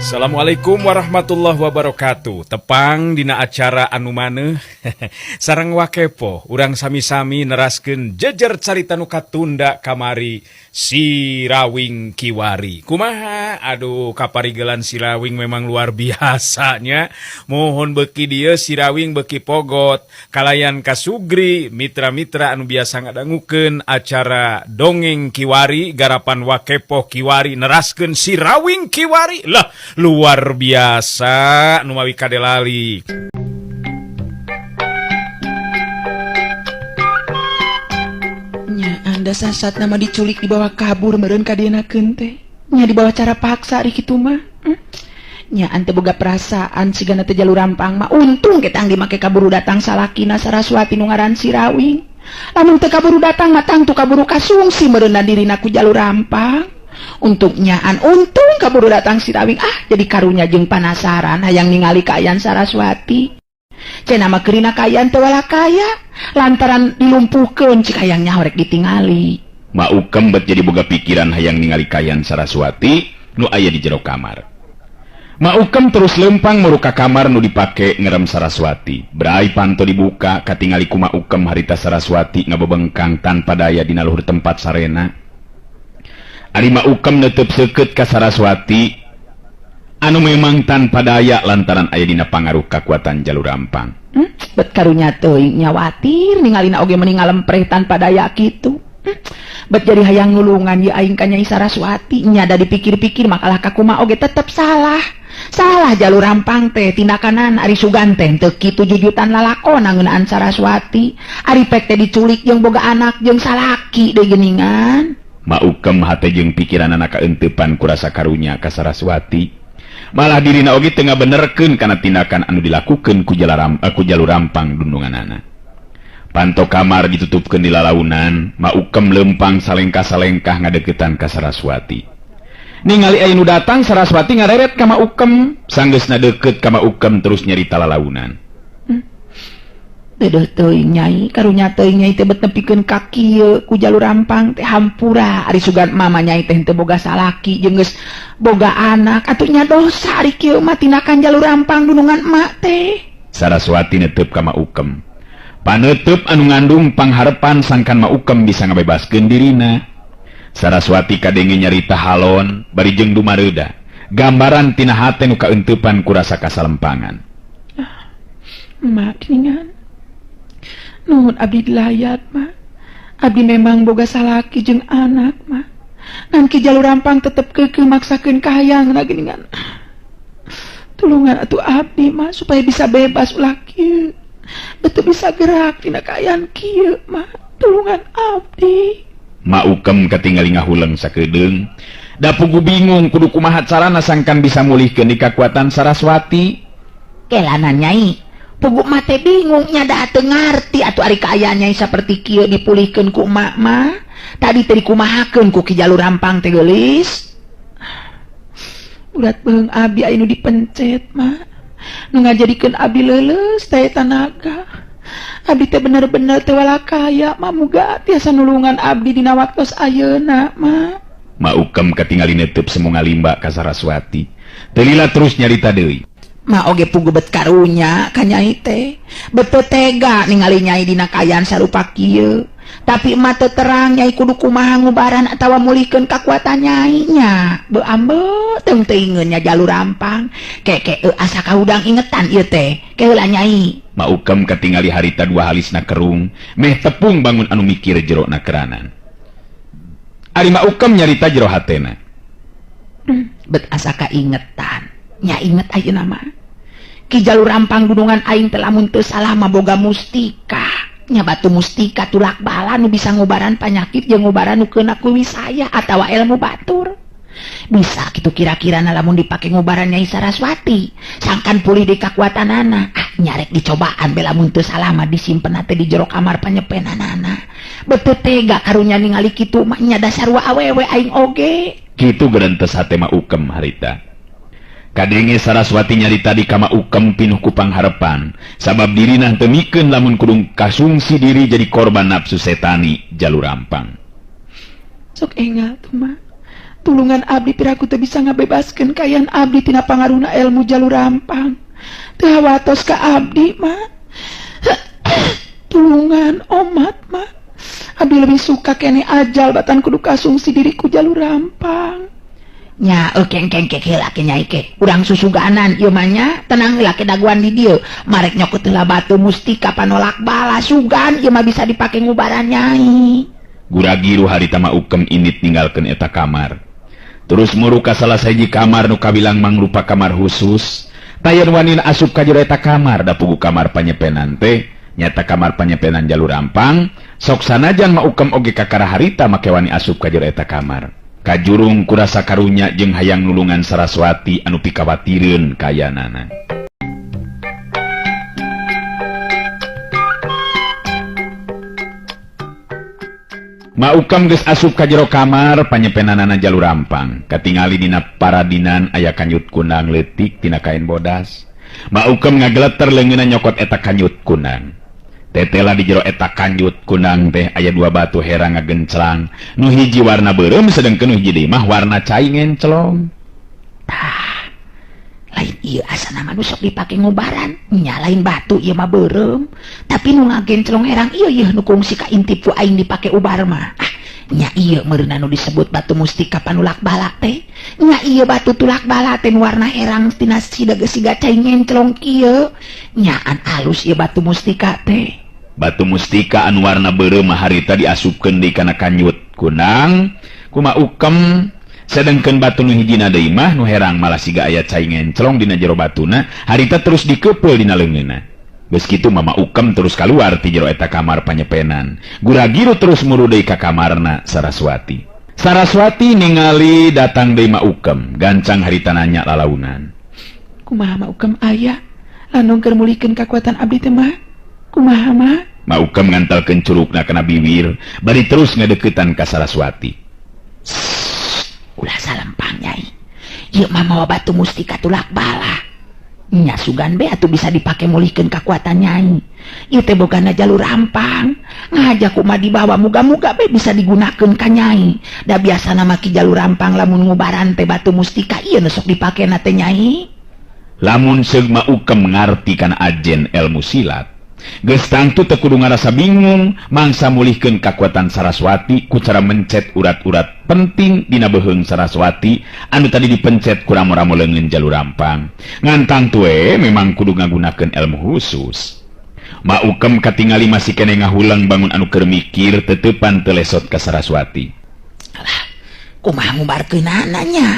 Assalamualaikum warahmatullahi wabarakatuh. Tepang dina acara anu maneuh sareng wakepo urang sami-sami neraskeun jejer carita nu katunda kamari si Rawing Kiwari. Kumaha? Aduh, kaparigelan si Rawing memang luar biasanya. Mohon beuki dieu si Rawing beuki pogot kalayan kasugri mitra-mitra anu biasa ngadangukeun acara dongeng Kiwari garapan wakepo Kiwari neraskeun si Rawing Kiwari. Lah, luar biasa nu mawi kadelali. Nya anda sasat nama diculik dibawa kabur meureun ka dienakeun teh. Nya dibawa cara paksa ari kitu mah. Nya ante boga perasaan sigana teh jalur rampang mah untung kita ang dimake kaburu datang salakina Saraswati nu ngaran si Rawing. Lamun teu kaburu datang mah tang tu kaburu kasungsi meureunna dirina ku jalur rampang. Untuknya untung kaburu datang si Rawing jadi karunya jeung panasaran hayang ningali kaayaan Saraswati. Cenah mah keurina kaayaan teu wala kaya lantaran dilumpuhkeun cik hayang nyaho rek ditingali. Ma Ukem bet jadi boga pikiran hayang ningali kaayaan Saraswati nu aya di jero kamar. Ma Ukem terus lempang muruka kamar nu dipake ngerem Saraswati. Brai panto dibuka katingali ku Ma Ukem harita Saraswati ngabebengkang tanpa daya dina luhur tempat sarena. Ari Ma Ukem netep seukeut ka Saraswati anu memang tanpa daya lantaran aya dina pangaruh kakuatan jalur rampang. Bet karunya teuing nyawatir ningalina oge meni ngalempreh tanpa daya kitu. Bet jadi hayang ngulungan ye aing ka Nyai Saraswati nya da dipikir-pikir makalah ka kumaha oge tetep salah. Salah jalur rampang teh tindakanana ari sugan teh teu kitu jujutan lalakonna ngeunaan Saraswati. Ari pek teh diculik jeung boga anak jeung salaki deui geuningan. Ma Ukem hate jeung pikiran anak kaentepan ku rasa karunya ka Saraswati. Malah dirina oge teu ngabenerkeun kana tindakan anu dilakukeun ku jalur rampang dundunganana. Panto kamar ditutupkeun di lalaunan, Ma Ukem lempang salengkah-salengkah ngadeukeutan ka Saraswati. Ningali aya nu datang Saraswati ngareret ka Ma Ukem, sanggeusna deukeut ka Ma Ukem terus nyarita lalaunan. Dedeh teuing Nyai, karunya teuing Nyai teh bet nepikeun ka kieu ku jalur rampang teh hampura ari sugan mama Nyai teh teu boga salaki jeung geus boga anak atuh nya dosa ari kieu mah tindakan jalur rampang dunungan emak teh. Saraswati netep ka Ma Ukem. Paneuteub anu ngandung pangharepan sangkan Ma Ukem bisa ngabebaskeun dirina. Saraswati kadenge nyarita halon bari jeung dumareuda. Gambaran tina hate nu kaeunteupan ku rasa kasalempangan. Mak geuningan. Nuhun abdi dilayat mah. Abdi memang boga salaki jeung anak mah. Ngan ki jalur rampang tetep keukeuh maksakeun kahayangna geuningan. Tulungan atuh abdi mah supaya bisa bebas ulah kieu. Betul bisa gerak tina kaayaan kieu mah. Tulungan abdi. Ma Ukem katingali ngahuleung sakedeung. Da pugu bingung kudu kumaha carana sangkan bisa mulihkeun di kakuatan Saraswati. Kelana Nyai. Pugu mate bingung nya da teu ngarti atuh ari kaayaan Nyai saperti kieu dipulihkeun ku emak mah. Tadi teh dikumahakeun ku ki jalur rampang teh geulis. Urat beung abdi aya nu dipencet mah. Nu ngajadikeun abdi leuleus teh tanaga. Abdi teh bener-bener teu wala kaya mah muga tiasa nulungan abdi dina waktos ayeuna mah. Ma Ukem katingali netep semu ngalimba ka Saraswati. Teu lila terus nyarita deui. Ma oge pugu bet karunya ka Nyai teh. Betul tega ningali Nyai dina kaayaan sarupa kieu. Tapi emak teu terang Nyai kudu kumaha ngubaran atawa mulihkeun kakuatan Nyai nya. Beu ambe teu teuingeun nya jalur rampang. Keke asa kahudang ingetan ieu teh. Keheula Nyai. Ma Ukem katingali harita dua halisna kerung, meh tepung bangun anu mikir jero na keranan. Ari Ma Ukem nyarita jero hatena. Bet asa kaingetan. Nya inget ayeuna mah. Ki jalur rampang gunungan aing teh lamun teu salah mah boga mustika. Nya batu mustika tulak bala nu bisa ngubaran panyakit jeung ngubaran nu keuna ku wisaya atawa ilmu batur. Bisa kitu kira-kirana lamun dipake ngubaran Nyai Saraswati. Sangkan pulih di kakuatanana. Nyarek dicobaan bela mun teu salah mah disimpen teh di jero kamar panyepenanana. Beuteut tega karunya ningali kitu mah nya dasar wa awewe aing oge. Kitu geurentes hate Ma Ukem harita. Kadenge Saraswati nyarita di ka Ma Ukem pinuh ku pangharepan sabab dirina teu mikeun lamun kudu kasungsi diri jadi korban nafsu setani jalur rampang. Sok engal tuh mah. tulungan abdi piraku teu bisa ngabebaskeun kayan abdi tina pangaruhna ilmu jalur rampang. Teu hawatos ka abdi mah. Tulungan omat mah. Abdi lebih suka kene ajal batan kudu kasungsi diriku jalur rampang. Nya kengkeng heula ke nyai ke. Urang susuganan ieu mah nya, tenang heula ke daguan di dieu. Marek nyokot heula batu mustika panolak bala sugan ieu mah bisa dipake ngubaran nyai. Guragiru harita Maukem init ninggalkeun eta kamar. Terus muru ka salah sahiji kamar nu kabilang mangrupa kamar khusus. Tayan wanina asup ka jero eta kamar da pugu kamar panyepenan teh nyata kamar panyepenan jalur rampang. Sok sanajan Maukem oge kakara harita make wani asup ka jero eta kamar. Kajurung kurasa karunya jeung hayang nulungan Saraswati anu pikawatireun kayanana. Maukem geus asup ka jero kamar panyepenanana jalur rampang. Katingali dina paradinan aya kanyut kunang leutik tina kain bodas. Maukem ngageleter leungeunna nyokot eta kanyut kunang. Tetela di jero eta kanyut kunang teh aya dua batu herang ngagenclang. Nu hiji warna beureum sedengkeun nu hiji deui mah warna cai ngencelong. Lain ieu asana mah nu sok dipake ngubaran. Nya lain batu ieu mah beureum. Tapi nu ngagencelong herang ieu nu kungsi ka intipu aing dipake ubar mah. Nya ieu meureunna nu disebut batu mustika panulak bala teh. Nya ieu batu tulak bala teh warna herang tina siga cai ngencelong ieu. Nyaan alus ieu batu mustika teh. Batu mustika anu warna beureum harita diasupkeun deui kana kanyut kunang ku Maukem. Sedengkeun batu nu hijina deui mah nu herang malah siga aya cai ngencelong dina jero batuna harita terus dikeupel dina leungeunna. Geus kitu Maukem terus kaluar ti jero eta kamar panyepenan. Guragiru terus muru deui ka kamarna Saraswati. Saraswati ningali datang deui Maukem, gancang harita nanya lalaunan. Kumaha Maukem aya? Lanung keur mulihkeun kakuatan abdi teh mah? Kumaha mah? Maukem ngantelkeun curugna kana bibir, bari terus ngadeuketan ka Saraswati. Ulah salempang nyai. Ieu mah mawa batu mustika tulak bala. Nya sugan be atuh bisa dipake mulihkeun kakuatan nyai. Ieu teh bogana jalur rampang. Ngajak kumaha dibawa muga-muga be bisa digunakeun ka nyai. Da biasana maki jalur rampang lamun ngubaran teh batu mustika ieu nu sok dipakena teh nyai. Lamun seug Maukem ngarti kana ajen ilmu silat, geus tangtu teu kudu ngarasa bingung mangsa mulihkeun kakuatan Saraswati ku cara mencet urat-urat penting dina beuheung Saraswati anu tadi dipencet ku ramo-ramo leungeun jalur rampang. Ngantang tue memang kudu ngagunakeun ilmu khusus. Maukem katingali masih kene ngahulang bangun anu keur mikir teutepan teu lesot ka Saraswati. Alah, kumaha ngubarkeunana nya?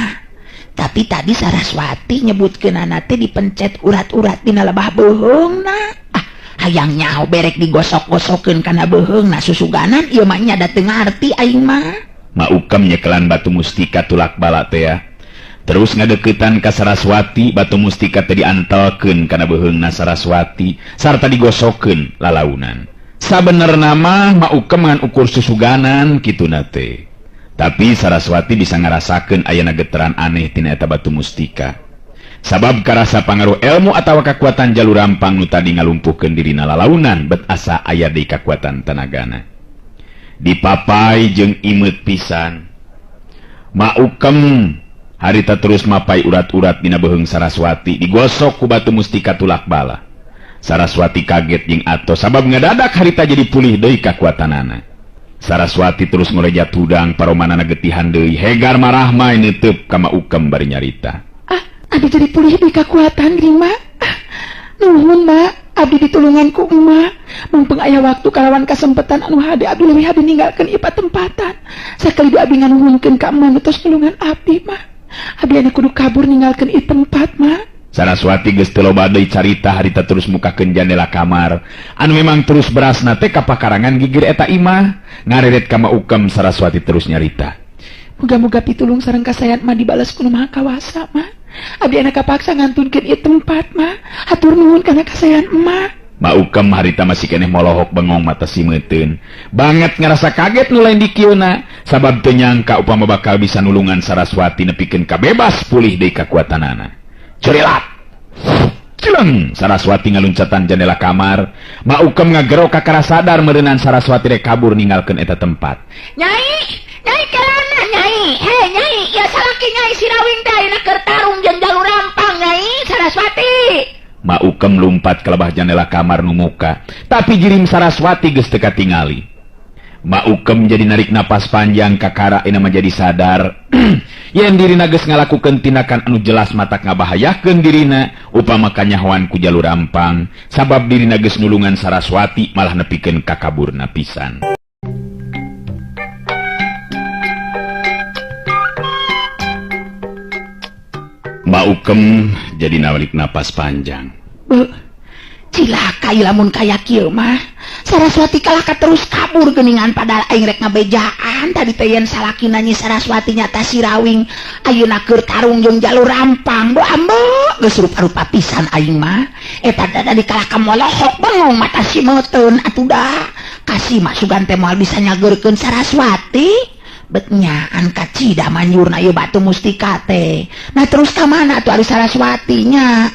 Tapi tadi Saraswati nyebutkeunana teh dipencet urat-urat dina lebah beuheungna. Hayang nyaho berek digosok-gosokkeun kana beuheungna susuganan ieu mah nya da teu ngarti aing mah. Maukem nyekelan batu mustika tulak bala teh ya. Terus ngadeuketan ka Saraswati, batu mustika teh diantelkeun kana beuheungna Saraswati sarta digosokkeun lalaunan. Sabenerna mah Maukem ngan ukur susuganan kituna teh. Tapi Saraswati bisa ngarasakeun ayana geteran aneh tina eta batu mustika. Sabab karasa pangaruh ilmu atawa kakuatan jalur rampang nu tadi ngalumpuhkeun dirina lalaunan bet asa aya deui kakuatan tenagana. Dipapai jeung imeut pisan. Maukem harita terus mapai urat-urat dina beuheung Saraswati digosok ku batu mustika tulak bala. Saraswati kaget jeung atos sabab ngadadak harita jadi pulih deui kakuatanana. Saraswati terus ngorejat hudang paromanana getihan deui hegar marah mah neuteub ka Maukem bari nyarita. Abdi jadi pulih di kakuatan gering mak. Nuhun mak, abdi ditulungan ku emak. Mumpung aya waktu kalawan kasempatan anu hade abdi leuwih hade ninggalkeun ieu patempatan. Sakali abdi nganuhunkeun ka emak tos tulungan abdi mak. Abdi anu kudu kabur ninggalkeun ieu tempat mak. Saraswati geus teu loba deui carita harita terus mukakeun jendela kamar. Anu memang terus berasna teh ka pakarangan gigir eta imah. Ngareret ka Maukem Saraswati terus nyarita. Muga-muga pitulung sareng kasayat mah dibales ku Nu Maha Kawasa mah. Abdi anak kapaksa ngantunkeun ieu tempat mah. Hatur nuhun kana kasayan emak. Maukem harita masih keneh molohok bengong mata simeuteun. Banget ngarasa kaget nu lain di kieuna sabab teu nyangka upama bakal bisa nulungan Saraswati nepikeun kabebas pulih deui kakuatanana. Cerilat. Cileng Saraswati ngaluncatan jendela kamar. Maukem ngagero kakara sadar meureunnan Saraswati rek kabur ninggalkeun eta tempat. Nyai, nyai kelana nyai. Hei nyai, ieu salaki Nyai Sirawing teh ayeuna keur tarung jeung jalur rampang Nyai Saraswati. Maukem lumpat ke lebah jendela kamar nu muka, tapi jirim Saraswati geus teu katingali. Maukem jadi narik napas panjang kakara ina mah jadi sadar yen dirina geus ngalakukeun tindakan anu jelas matak ngabahayakeun dirina upama kanyahoan ku jalur rampang, sabab dirina geus nulungan Saraswati malah nepikeun kakaburna pisan. Maukem jadi narik napas panjang. Cilaka lamun kaya kieu mah. Saraswati kalah terus kabur geuningan padahal aing rek ngabejaan tadi teh yen salakina Nyi Saraswati nyata Sirawing ayeuna keur tarung jeung jalur rampang. Do ambo geus rupa-rupa pisan aing mah. Eta tadi kalah kamolohok bengong mata si meuteun atuh da. Kasih masukan teh moal bisa nyageurkeun Saraswati. Betnyaan kacida manyurna ieu batu mustika teh. Nah terus ka mana atuh ari Saraswatinya?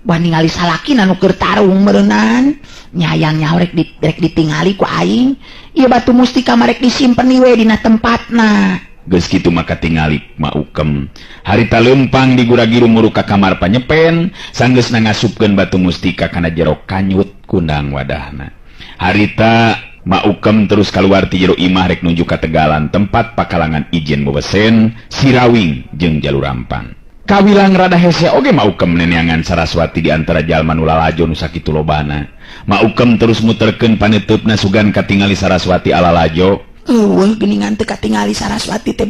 Wah ningali salakina nu keur tarung meureunnan. Nyayang nyaho rek ditingali ku aing. Ieu batu mustika mah rek disimpen we dina tempatna. Geus kitu maka tingali Maukem. Harita leumpang digura-giru muru ka kamar panyepen, sanggeusna ngasupkeun batu mustika kana jero kanyut kundang wadahna. Harita Maukem terus kaluar ti jero imah rek nuju ka tegalan tempat pakalangan ijen bobesen Sirawing jeung jalur rampang. Kawilang rada hese oge Maukem neneangan Saraswati di antara jalma nu lalajo nu sakitu lobana. Maukem terus muterkeun paneteupna sugan katingali Saraswati alalajo. Eueuh geuningan teu katingali Saraswati teh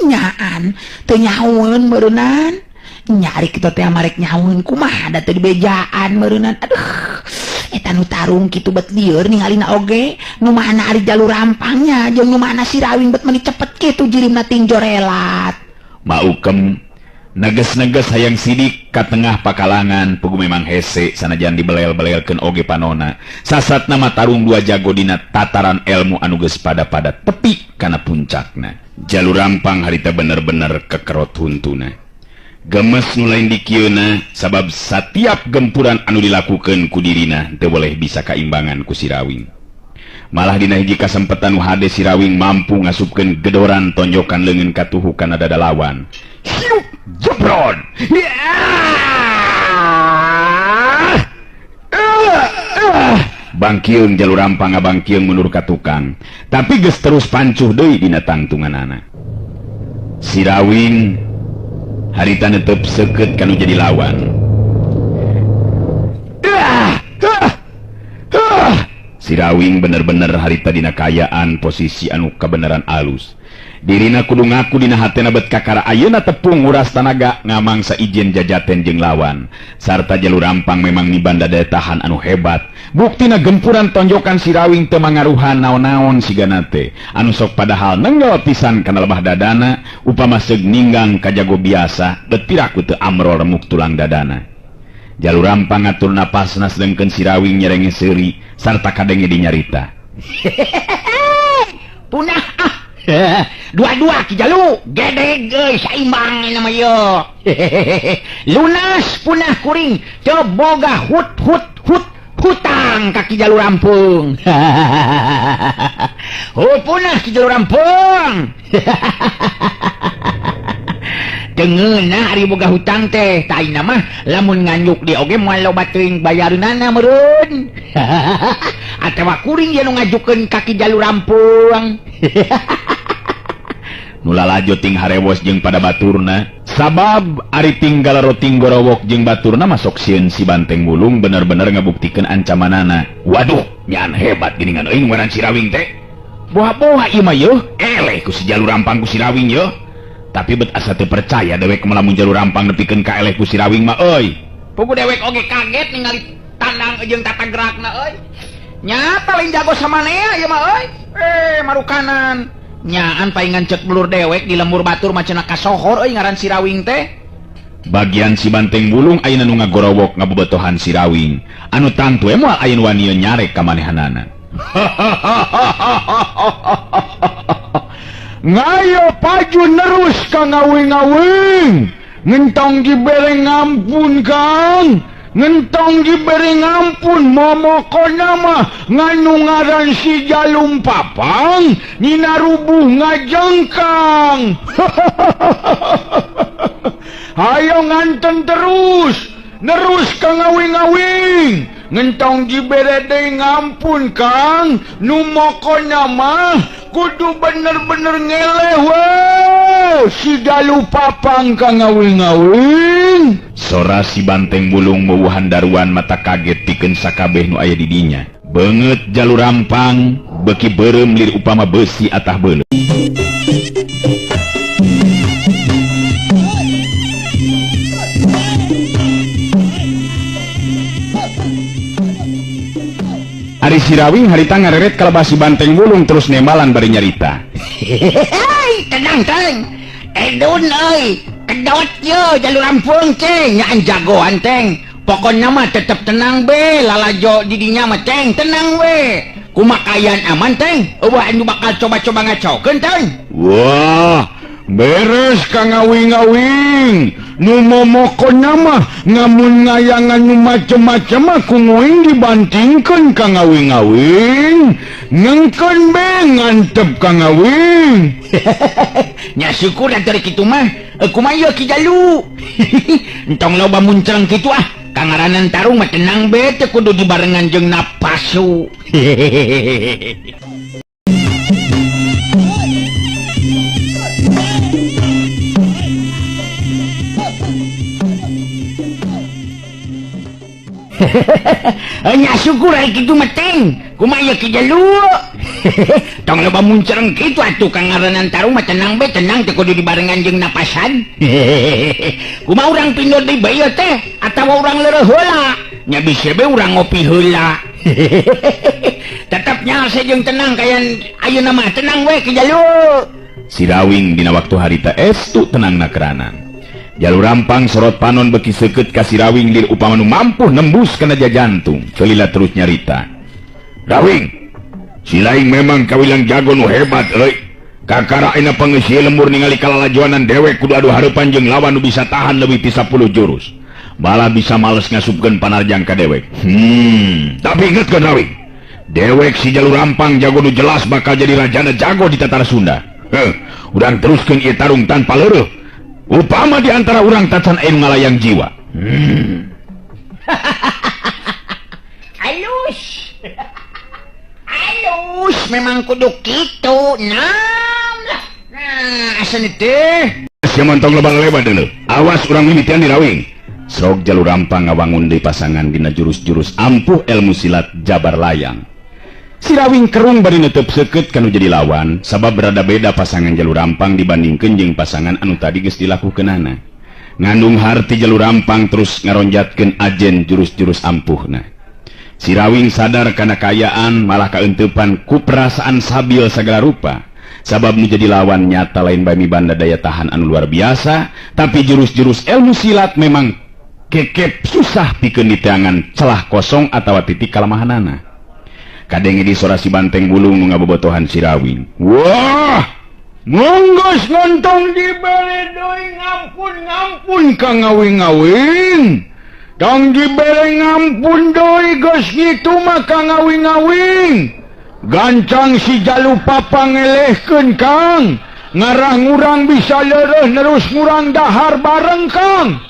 nyaan teu nyahoeun meureunnan. Nyari kitu teh marek nyahoeun kumaha da teu dibejaan meureunnan. Aduh. Eta nu tarung kitu bet lieur ningalina oge nu mana ari jalur rampangnya jeung nu mana Sirawing bet meuni cepet kitu jirimna tinjo relat. Maukem neges-neges hayang sidik ka tengah pakalangan pugu memang hese sanajan dibelel-belelkeun oge panona. Sasatna mah tarung dua jago dina tataran ilmu anu geus pada-pada tepi kana puncakna. Jalur rampang harita bener-bener kekerot huntuna. Gemes nu lain di kieuna sabab setiap gempuran anu dilakukeun ku dirina teu boleh bisa kaimbangan ku Sirawing. Malah dina hiji kasempetan nu hade Sirawing mampu ngasupkeun gedoran tonjokan leungeun katuhu kana dada lawan. Hiup jebron. Bangkieung jalur rampang ngabangkieung mundur ka tukang, tapi geus terus pancuh deui dina tangtunganana. Sirawing harita netep seukeut kanu jadi lawan. Sirawing bener-bener harita dina kayaan posisi anu kebenaran alus. Dirina kudu ngaku dina hatena bet kakara ayeuna tepung nguras tanaga ngamangsa ijen jajaten jeung lawan. Sarta jalur rampang memang nibanda daya tahan anu hebat. Buktina gempuran tonjokan Sirawing teu mangaruhan naon-naon sigana teh. Anu sok padahal nenggel pisan kana lebah dadana upama seug ninggang ka jago biasa teu tiraku teu amrol remuk tulang dadana. Jalur rampang ngatur napasna sedengkeun Sirawing nyerenge seuri sarta kadenge dinyarita. Punah dua-dua ki jalu gede geus saimbang nama yo. Lunas punah kuring teu boga hutang kaki jalur rampung. Punah ki jalur rampung. Dengeuna ari boga hutang teh ta ayeuna mah lamun nganyuk di oge moal loba teuing bayareunana meureun. Atawa kuring ye nu ngajukeun kaki jalur rampung. Nulalajo ting harewos jeung pada baturna sabab ari tinggal roting gorowok jeung baturna masuk sieun si Banteng Bulung bener-bener ngabuktikeun ancamanana. Waduh nyaan hebat geuningan euy ngaran Sirawing teh. Boha-boha ieu mah yeuh eleh ku si jalur rampang ku Sirawing yeuh. Tapi bet asa teu percaya dewek melamun jalur rampang nepikeun ka eleh ku Sirawing mah euy. Pugu dewek oge kaget ningali tandang jeung tata gerakna euy. Nya paling jago samanea ieu mah euy. Marukanan. Nyaan paingan cek belur dewek di lembur batur macana kasohor euy ngaran Sirawing teh. Bagian si Banteng Bulung ayeuna nu ngagorowok ngabobatohan Sirawing. Anu tangtu moal ayeuna wani nyarek ka manehanana. Ngayo paju nerus ka ngawing-ngawing. Ngentong dibere ngampun Kang. ngentong diberi ngampun momokona mah nganu ngaran si Jalum Papang nyina rubuh ngajengkang. Ayo nganten terus ka ngawing-ngawing ngentong diberi deui ngampun Kang nu mokona mah kudu bener-bener ngeleh we si Jalum Papang ka ngawing-ngawing. Sora si Banteng Bulung meueuhan daruan mata kaget pikeun sakabeh nu aya di dinya. Beungeut Jalur Rampang beuki beureum lir upama beusi atah beuleuh. Ari Sirawing harita ngareret kalebah si Banteng Bulung terus nembalan bari nyarita. Hei, tenang teng. Edun euy, kedot yo Jalur Rampung ceng, nyaan jagoan teng. Pokoknya mah tetep tenang be, lalajo di dinya mah teng, tenang we. Kumakayan aman teng. Eueuh anu bakal coba-coba ngacokeun teng. Wah, beres ka ngawing-ngawing. Nu momokonna mah ngamun ngayangan nu macem-macem mah kunguing dibantingkeun ka ngawing-ngawing. Ngengkeun be ngantep ka ngawing. Nya syukur dari kitu mah. Kumaha ieu Ki Jalu? Entong loba muncreng kitu ah. Kangaranan tarung mah tenang be teu kudu dibarengan jeung napasu. Nya syukur ari kitu mah teng. Kumaha ieu Ki Jalu? Tong loba muncreng kitu atuh kangaranan tarung mah tenang be tenang teu kudu dibarengan jeung napasan. Kumaha urang pindor deui bae teh atawa urang leureuh heula? Nya bisi be urang ngopi heula. Tetep nyaose jeung tenang kayan ayeuna mah tenang we Ki Jalu. Sirawing dina waktu harita estu tenangna keranan. Jalur Rampang sorot panon beki seukeut ka Sirawing lir upama nu mampu nembus kana jantung. Celila terus nyarita. Rawing, si Laing memang kawilang jago nu hebat euy. Kakara ayeuna pangeus lembur ningali kalalajoanan dewek kudu adu hareupan jeung lawan nu bisa tahan leuwih ti 10 jurus. Malah bisa males ngasupkeun panarjang ka dewek. Tapi ingetkeun Rawing. Dewek si Jalur Rampang jago nu jelas bakal jadi rajana jago di Tatara Sunda. Urang teruskeun ieu tarung tanpa leureuk. Upama di antara urang tacan aya ngalayang jiwa. Alus. Alus memang kudu kitu. Nah, asa teh. Sia montong lebar-lebar deuleu. Awas urang mimitian di Rawing. Srog Jalur Rampang ngawangun deui pasangan dina jurus-jurus ampuh ilmu silat Jabar Layang. Sirawing kerung bari netep seukeut kanu jadi lawan, sabab berada beda pasangan Jalur Rampang dibandingkeun jeung pasangan anu tadi geus dilakukeunana. Ngandung harti Jalur Rampang terus ngaronjatkeun ajen jurus-jurus ampuhna. Sirawing sadar kana kayaan malah kaeunteupan ku perasaan sabil sagala rupa. Sabab nu jadi lawan nyata lain bami banda daya tahan anu luar biasa, tapi jurus-jurus ilmu silat memang kekep susah pikeun diteangan celah kosong atawa titik kalemahanana. Kadenge di sora si Banteng Bulung nu ngabobotohan Sirawing. Wah, monggo ngontong dibere deui ngampun ka ngawing-ngawing. Tong dibere ngampun deui geus kitu mah ka ngawing-ngawing. Gancang si Jalur Papang ngelehkeun Kang. Ngarang urang bisa leureuh nerus ngurang dahar bareng Kang.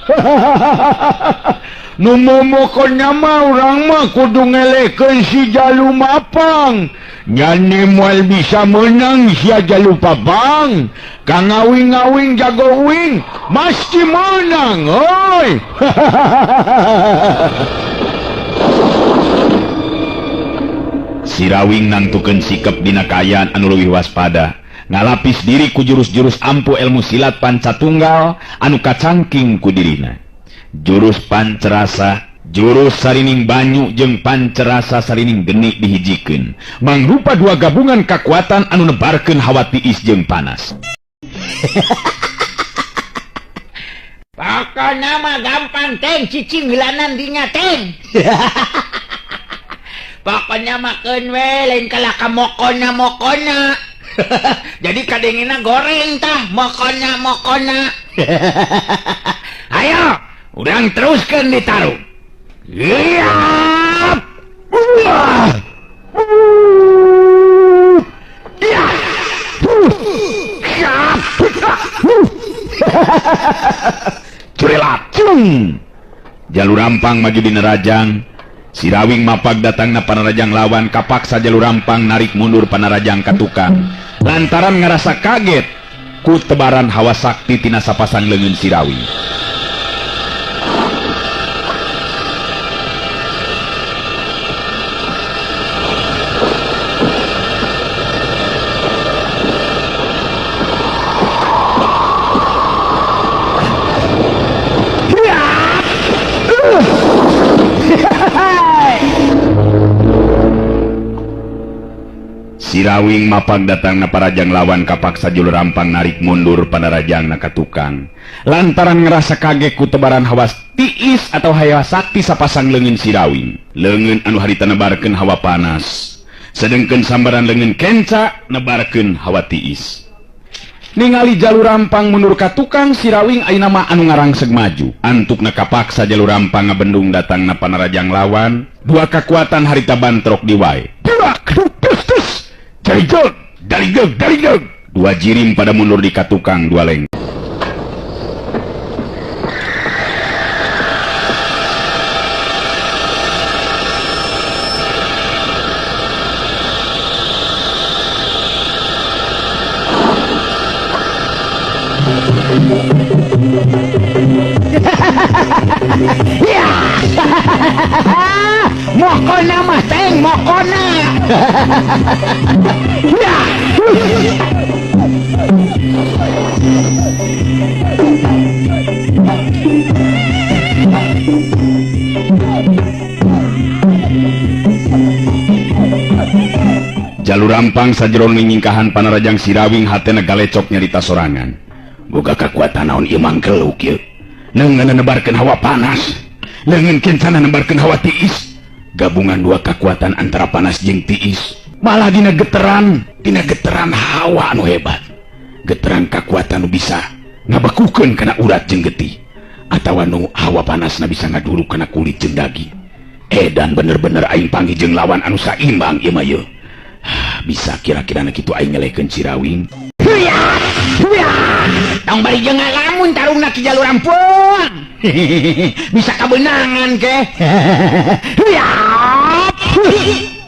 Nu momokonna mah urang mah kudu ngelehkeun si Jalur Papang. Nyani moal bisa menang si Jalur Papang. Ka ngawing-ngawing jago uing mesti menang oi. Sirawing nangtukeun sikep dina kayaan anu leuwih waspada. Ngalapis diri ku jurus-jurus ampuh ilmu silat pancatunggal anu kacangking ku dirina. Jurus pancerasa, jurus sarining banyu jeung pancerasa sarining geni dihijikeun. Mangrupa dua gabungan kekuatan anu nebarkeun hawa tiis jeung panas. Pokoknya mah gampang teng cicing hilanan dinya teng. Pokoknya makeun we lain kalah ka mokona. Jadi kadengina goreng tah mokona. Ayo, urang teruskeun ditarung. Iya. Ya. Curelacung. Jalur rampang maju di nerajang. Sirawing mapag datang na panarajang lawan kapaksa jalur rampang narik mundur panarajang katukang. Lantaran ngerasa kaget ku tebaran hawa sakti tina sapasang leungeun Sirawing. Sirawing mapag datang na parajang lawan kapaksa jalur rampang narik mundur panarajang na katukang. Lantaran ngerasa kaget ku tebaran hawa tiis atau hawa sakti sapasang leungeun Sirawing. Leungeun anu harita nebarkeun hawa panas. Sedengkeun sambaran leungeun kenca nebarkeun hawa tiis. Ningali jalur rampang mundur katukang, Sirawing ayeuna mah anu ngarangseg maju. Antukna kapaksa jalur rampang ngabendung datang na panarajang lawan. Dua kekuatan harita bantrok di wae. Daligeg. Dua jirim pada mundur di katukang dua leng. Ya. Mokona mah teng, mokona. Ya. Jalur rampang sajeron nyingkahan panarajang Sirawing hatena galecok nyarita sorangan. Boga kekuatan naon ieu mangkeluk ieu. Leungeun nebarkeun hawa panas, leungeun kencana nebarkeun hawa tiis. Gabungan dua kekuatan antara panas jeung tiis, malah dina geteran hawa anu hebat. Geteran kekuatan nu bisa ngabekukeun kana urat jeung getih, atawa nu hawa panasna bisa ngaduruk kana kulit jeung daging. Edan bener-bener aing panggih jeung lawan anu saimbang ieu mah ieu. Bisa kira-kira kitu aing ngelehkeun Sirawing. Tong bari jeung ngalamun tarungna ki jalur rampung. Bisa kabenangan ke.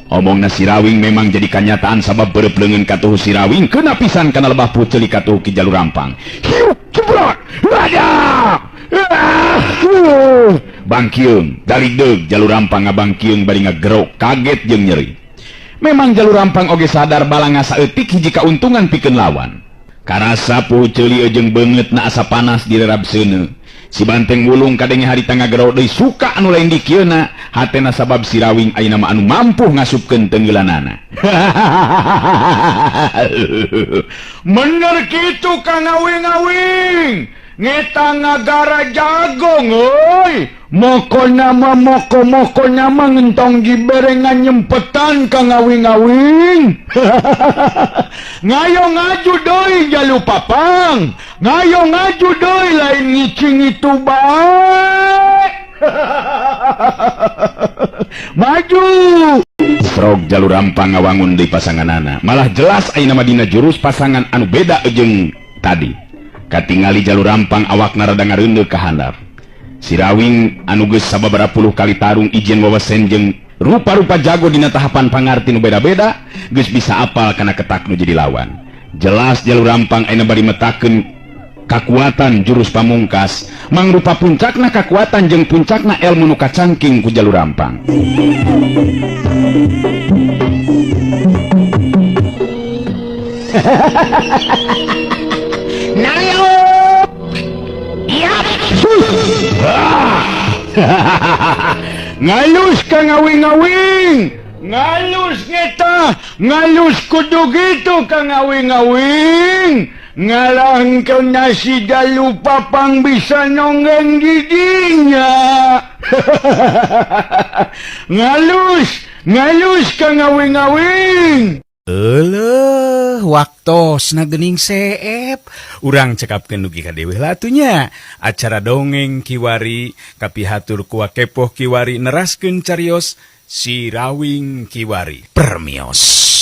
Omongna Sirawing memang jadi kenyataan sabab beureup leungeun katuh Sirawing keuna pisan kana lebah puceuli katuh ki jalur rampang. Hiup cebrot. Ada. Bangkiung, daligdeug jalur rampang ngabangkiung bari ngagerok kaget jeung nyeri. Memang jalur rampang oge sadar bala ngasaeutik hiji kauntungan pikeun lawan. Karasa puceuli jeung beungeutna asa panas direrabseuna. Si banteng wulung kadenge harita ngagerok deui suka anu lain di kieuna, hatena sabab Sirawing ayeuna mah anu mampu ngasupkeun teunggelanana. Bener kitu Kang Awing-awing. Ngeta ngagara jagong euy. Mokona mah moko-mokona mah ngentong diberengan nyempetan Kang Awing-awing. Ngayo ngaju deui jalu papang. Ngayo ngaju deui lain ngicing itu bae. Maju. Frog jalur rampang ngawangun deui pasanganana. Malah jelas ayeuna mah dina jurus pasangan anu beda jeung tadi. Katingali jalur rampang awakna rada ngareundeuk ka handap. Sirawing anu geus sababaraha puluh kali tarung ijen wawasen jeung rupa-rupa jago dina tahapan pangarti nu beda-beda geus bisa apal kana ketak nu jadi lawan. Jelas jalur rampang ayeuna bari metakeun kakuatan jurus pamungkas mangrupa puncakna kakuatan jeung puncakna ilmu nu kacangking ku jalur rampang. Nayop. Yap. Ngalus Kang Awing-awing. Ngalus ngeta. Ngalus kudu gitu Kang Awing-awing. Ngalangkeun nasi dalu papang bisa nonggeng giginya. Ngalus Kang Awing-awing. waktos na gening seep. Urang cekapkeun dugi ka dewe lah atunya. Acara dongeng kiwari kapihatur ku Wakepoh kiwari neraskeun carios si Rawing kiwari. Permios.